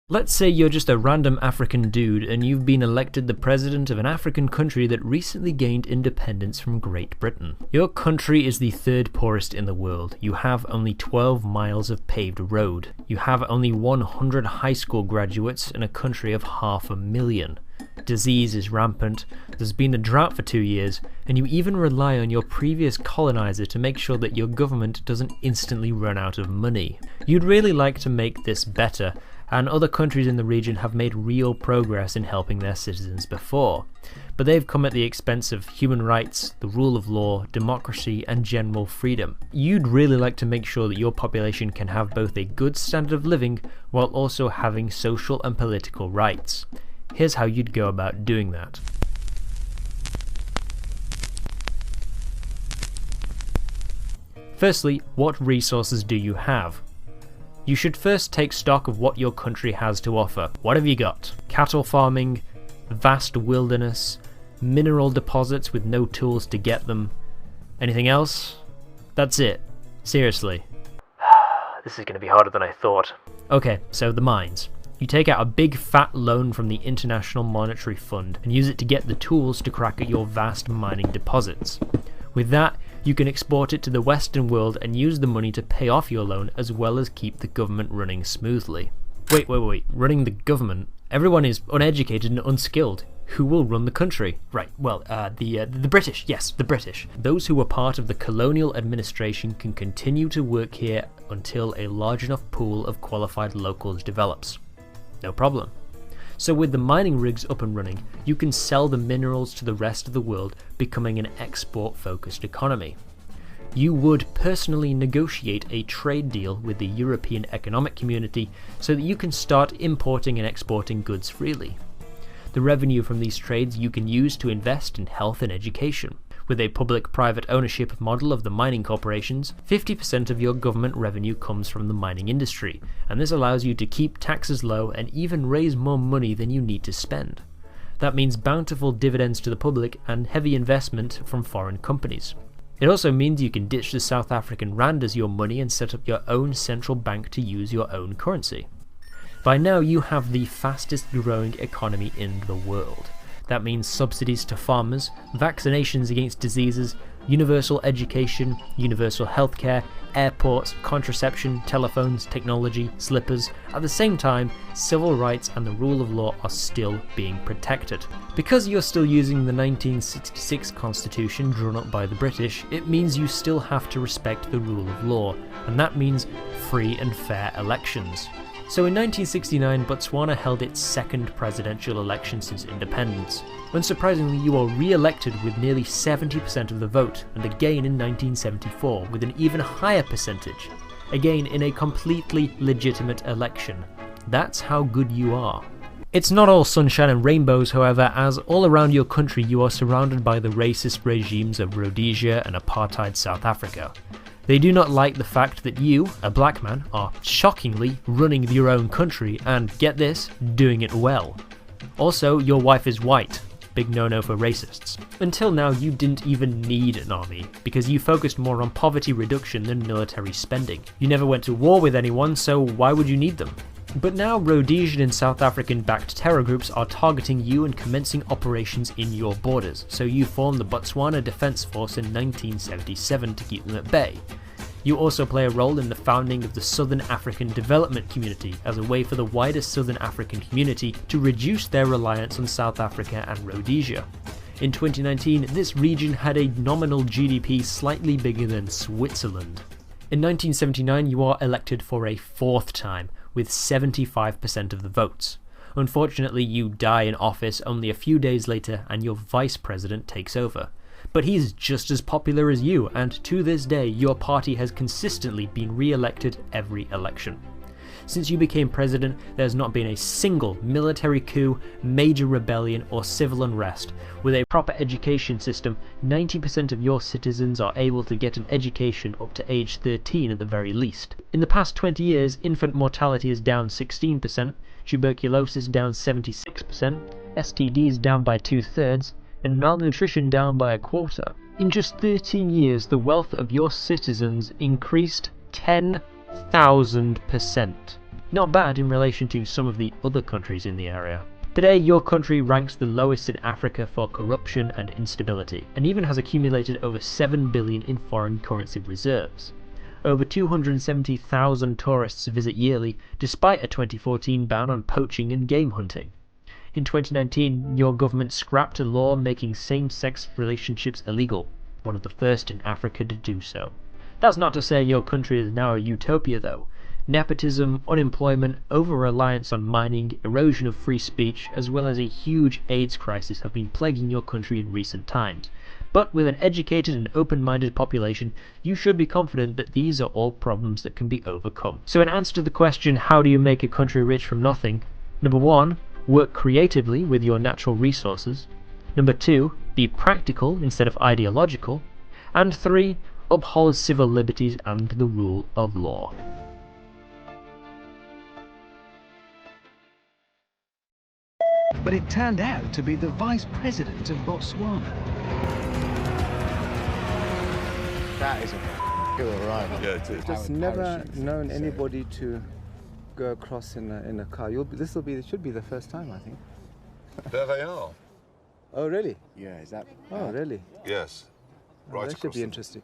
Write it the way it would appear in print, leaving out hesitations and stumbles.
Let's say you're just a random African dude and you've been elected the president of an African country that recently gained independence from Great Britain. Your country is the third poorest in the world. You have only 12 miles of paved road. You have only 100 high school graduates in a country of 500,000. Disease is rampant, there's been a drought for 2 years, and you even rely on your previous colonizer to make sure that your government doesn't instantly run out of money. You'd really like to make this better, and other countries in the region have made real progress in helping their citizens before, but they've come at the expense of human rights, the rule of law, democracy, and general freedom. You'd really like to make sure that your population can have both a good standard of living while also having social and political rights. Here's how you'd go about doing that. Firstly, what resources do you have? You should first take stock of what your country has to offer. What have you got? Cattle farming, vast wilderness, mineral deposits with no tools to get them. Anything else? That's it. Seriously. This is going to be harder than I thought. Okay, so the mines. You take out a big fat loan from the International Monetary Fund and use it to get the tools to crack at your vast mining deposits. With that, you can export it to the Western world and use the money to pay off your loan as well as keep the government running smoothly. Wait, running the government? Everyone is uneducated and unskilled. Who will run the country? Right, well, the British, yes, the British. Those who were part of the colonial administration can continue to work here until a large enough pool of qualified locals develops. No problem. So with the mining rigs up and running, you can sell the minerals to the rest of the world, becoming an export-focused economy. You would personally negotiate a trade deal with the European Economic Community so that you can start importing and exporting goods freely. The revenue from these trades you can use to invest in health and education. With a public-private ownership model of the mining corporations, 50% of your government revenue comes from the mining industry, and this allows you to keep taxes low and even raise more money than you need to spend. That means bountiful dividends to the public and heavy investment from foreign companies. It also means you can ditch the South African rand as your money and set up your own central bank to use your own currency. By now you have the fastest growing economy in the world. That means subsidies to farmers, vaccinations against diseases, universal education, universal healthcare, airports, contraception, telephones, technology, slippers. At the same time, civil rights and the rule of law are still being protected. Because you're still using the 1966 constitution drawn up by the British, it means you still have to respect the rule of law, and that means free and fair elections. So in 1969, Botswana held its second presidential election since independence. Unsurprisingly, you are re-elected with nearly 70% of the vote, and again in 1974 with an even higher percentage. Again in a completely legitimate election. That's how good you are. It's not all sunshine and rainbows, however, as all around your country you are surrounded by the racist regimes of Rhodesia and apartheid South Africa. They do not like the fact that you, a black man, are shockingly running your own country and, get this, doing it well. Also, your wife is white. Big no-no for racists. Until now, you didn't even need an army, because you focused more on poverty reduction than military spending. You never went to war with anyone, so why would you need them? But now Rhodesian and South African-backed terror groups are targeting you and commencing operations in your borders, so you formed the Botswana Defence Force in 1977 to keep them at bay. You also play a role in the founding of the Southern African Development Community as a way for the wider Southern African community to reduce their reliance on South Africa and Rhodesia. In 2019, this region had a nominal GDP slightly bigger than Switzerland. In 1979, you are elected for a fourth time, with 75% of the votes. Unfortunately, you die in office only a few days later and your vice president takes over. But he's just as popular as you, and to this day your party has consistently been re-elected every election. Since you became president, there's not been a single military coup, major rebellion, or civil unrest. With a proper education system, 90% of your citizens are able to get an education up to age 13 at the very least. In the past 20 years, infant mortality is down 16%, tuberculosis down 76%, STDs down by 2/3, and malnutrition down by 1/4. In just 13 years, the wealth of your citizens increased 10,000%. Not bad in relation to some of the other countries in the area. Today, your country ranks the lowest in Africa for corruption and instability, and even has accumulated over 7 billion in foreign currency reserves. Over 270,000 tourists visit yearly, despite a 2014 ban on poaching and game hunting. In 2019, your government scrapped a law making same-sex relationships illegal, one of the first in Africa to do so. That's not to say your country is now a utopia though. Nepotism, unemployment, over-reliance on mining, erosion of free speech, as well as a huge AIDS crisis have been plaguing your country in recent times. But with an educated and open-minded population, you should be confident that these are all problems that can be overcome. So in answer to the question, how do you make a country rich from nothing? Number 1, work creatively with your natural resources. Number 2, be practical instead of ideological. And 3, uphold civil liberties and the rule of law. But it turned out to be the Vice President of Botswana. That is a cool arrival. Yeah, it is. Just never known anybody to go across in a car. Should be the first time, I think. There they are. Oh, really? Yeah, is that? Oh, really? Yes. Oh, Right that should across be the- interesting.